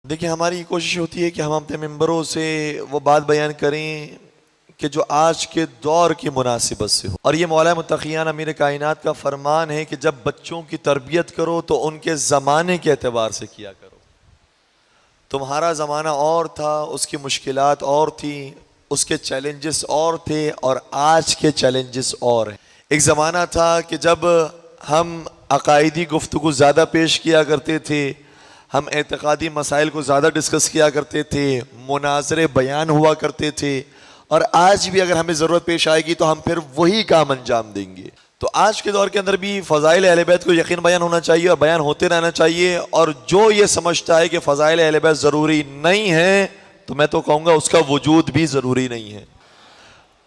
دیکھیں ہماری کوشش ہوتی ہے کہ ہم اپنے ممبروں سے وہ بات بیان کریں کہ جو آج کے دور کی مناسبت سے ہو، اور یہ مولا متقیان امیر کائنات کا فرمان ہے کہ جب بچوں کی تربیت کرو تو ان کے زمانے کے اعتبار سے کیا کرو۔ تمہارا زمانہ اور تھا، اس کی مشکلات اور تھیں، اس کے چیلنجز اور تھے، اور آج کے چیلنجز اور ہیں۔ ایک زمانہ تھا کہ جب ہم عقائدی گفتگو زیادہ پیش کیا کرتے تھے، ہم اعتقادی مسائل کو زیادہ ڈسکس کیا کرتے تھے، مناظرے بیان ہوا کرتے تھے، اور آج بھی اگر ہمیں ضرورت پیش آئے گی تو ہم پھر وہی کام انجام دیں گے۔ تو آج کے دور کے اندر بھی فضائل اہل بیت کو یقین بیان ہونا چاہیے اور بیان ہوتے رہنا چاہیے، اور جو یہ سمجھتا ہے کہ فضائل اہل بیت ضروری نہیں ہے تو میں تو کہوں گا اس کا وجود بھی ضروری نہیں ہے۔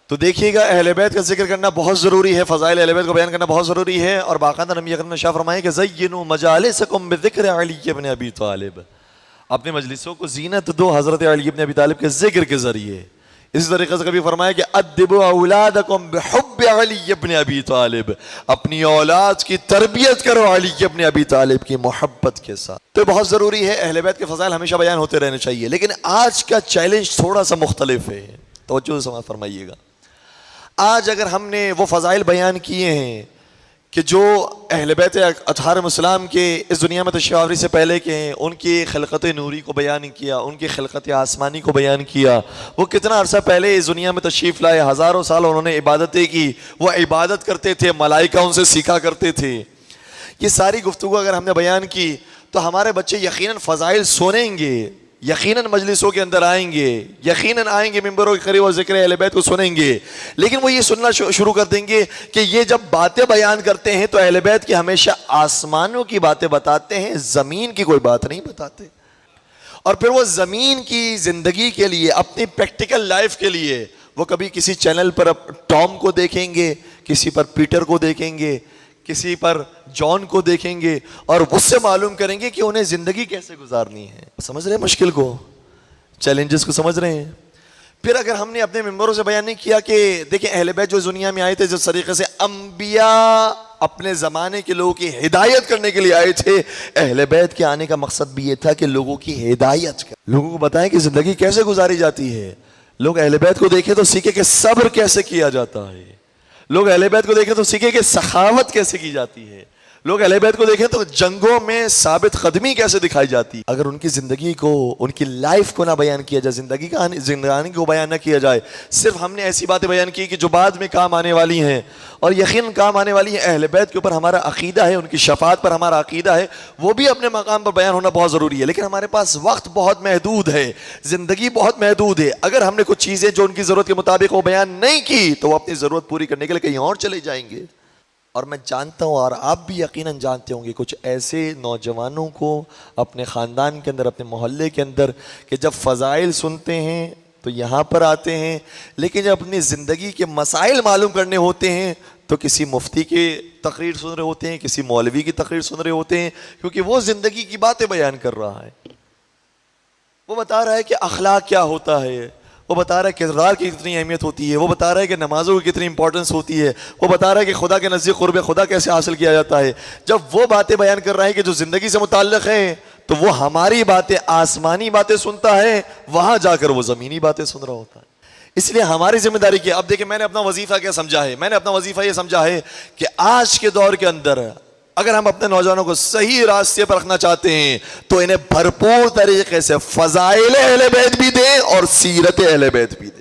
تو دیکھیے گا اہل بیت کا ذکر کرنا بہت ضروری ہے، فضائل اہل بیت کو بیان کرنا بہت ضروری ہے، اور باقاعدہ نبی اکرم نے ارشاد فرمایا کہ زینوا مجالسکم بذکر علی بن ابی طالب، اپنے مجلسوں کو زینت دو حضرت علی بن ابی طالب کے ذکر کے ذریعے۔ اسی طریقے سے کبھی فرمایا کہ ادبوا اولادکم بحب علی بن ابی طالب، اپنی اولاد کی تربیت کرو علی بن ابی طالب کی محبت کے ساتھ۔ تو بہت ضروری ہے، اہل بیت کے فضائل ہمیشہ بیان ہوتے رہنے چاہیے، لیکن آج کا چیلنج تھوڑا سا مختلف ہے، توجہ سے سماعت فرمائیے گا۔ آج اگر ہم نے وہ فضائل بیان کیے ہیں کہ جو اہل بیت اطہار الاسلام کے اس دنیا میں تشریف آوری سے پہلے کے ہیں، ان کی خلقت نوری کو بیان کیا، ان کی خلقت آسمانی کو بیان کیا، وہ کتنا عرصہ پہلے اس دنیا میں تشریف لائے، ہزاروں سال انہوں نے عبادتیں کی، وہ عبادت کرتے تھے، ملائکہ ان سے سیکھا کرتے تھے۔ یہ ساری گفتگو اگر ہم نے بیان کی تو ہمارے بچے یقیناً فضائل سنیں گے، یقیناً مجلسوں کے اندر آئیں گے، یقیناً آئیں گے ممبروں کے قریب اور ذکر اہل بیت کو سنیں گے، لیکن وہ یہ سننا شروع کر دیں گے کہ یہ جب باتیں بیان کرتے ہیں تو اہل بیت کی ہمیشہ آسمانوں کی باتیں بتاتے ہیں، زمین کی کوئی بات نہیں بتاتے، اور پھر وہ زمین کی زندگی کے لیے، اپنی پریکٹیکل لائف کے لیے وہ کبھی کسی چینل پر ٹام کو دیکھیں گے، کسی پر پیٹر کو دیکھیں گے، کسی پر جان کو دیکھیں گے، اور اس سے معلوم کریں گے کہ انہیں زندگی کیسے گزارنی ہے۔ سمجھ رہے ہیں مشکل کو، چیلنجز کو سمجھ رہے ہیں؟ پھر اگر ہم نے اپنے ممبروں سے بیان نہیں کیا کہ دیکھیں اہل بیت جو دنیا میں آئے تھے، جس طریقے سے انبیاء اپنے زمانے کے لوگوں کی ہدایت کرنے کے لیے آئے تھے، اہل بیت کے آنے کا مقصد بھی یہ تھا کہ لوگوں کی ہدایت کریں، لوگوں کو بتائیں کہ زندگی کیسے گزاری جاتی ہے۔ لوگ اہل بیت کو دیکھیں تو سیکھیں کہ صبر کیسے کیا جاتا ہے، لوگ اہل بیت کو دیکھیں تو سیکھیں کہ سخاوت کیسے کی جاتی ہے، لوگ اہل بیت کو دیکھیں تو جنگوں میں ثابت قدمی کیسے دکھائی جاتی ہے۔ اگر ان کی زندگی کو، ان کی لائف کو نہ بیان کیا جائے، زندگانی کو بیان نہ کیا جائے، صرف ہم نے ایسی باتیں بیان کی کہ جو بعد میں کام آنے والی ہیں، اور یقین کام آنے والی ہیں، اہل بیت کے اوپر ہمارا عقیدہ ہے، ان کی شفاعت پر ہمارا عقیدہ ہے، وہ بھی اپنے مقام پر بیان ہونا بہت ضروری ہے، لیکن ہمارے پاس وقت بہت محدود ہے، زندگی بہت محدود ہے۔ اگر ہم نے کچھ چیزیں جو ان کی ضرورت کے مطابق وہ بیان نہیں کی تو وہ اپنی ضرورت پوری کرنے کے لیے کہیں اور چلے جائیں گے۔ اور میں جانتا ہوں، اور آپ بھی یقیناً جانتے ہوں گے، کچھ ایسے نوجوانوں کو اپنے خاندان کے اندر، اپنے محلے کے اندر، کہ جب فضائل سنتے ہیں تو یہاں پر آتے ہیں، لیکن جب اپنی زندگی کے مسائل معلوم کرنے ہوتے ہیں تو کسی مفتی کی تقریر سن رہے ہوتے ہیں، کسی مولوی کی تقریر سن رہے ہوتے ہیں، کیونکہ وہ زندگی کی باتیں بیان کر رہا ہے، وہ بتا رہا ہے کہ اخلاق کیا ہوتا ہے، وہ بتا رہا ہے کردار کی کتنی اہمیت ہوتی ہے، وہ بتا رہا ہے کہ نمازوں کی کتنی امپورٹنس ہوتی ہے، وہ بتا رہا ہے کہ خدا کے نزدیک قرب خدا کیسے حاصل کیا جاتا ہے۔ جب وہ باتیں بیان کر رہا ہے کہ جو زندگی سے متعلق ہیں، تو وہ ہماری باتیں، آسمانی باتیں سنتا ہے، وہاں جا کر وہ زمینی باتیں سن رہا ہوتا ہے۔ اس لیے ہماری ذمہ داری کیا؟ اب دیکھیں میں نے اپنا وظیفہ کیا سمجھا ہے، میں نے اپنا وظیفہ یہ سمجھا ہے کہ آج کے دور کے اندر اگر ہم اپنے نوجوانوں کو صحیح راستے پر رکھنا چاہتے ہیں تو انہیں بھرپور طریقے سے فضائل اہل بیت بھی دیں اور سیرت اہل بیت بھی دیں۔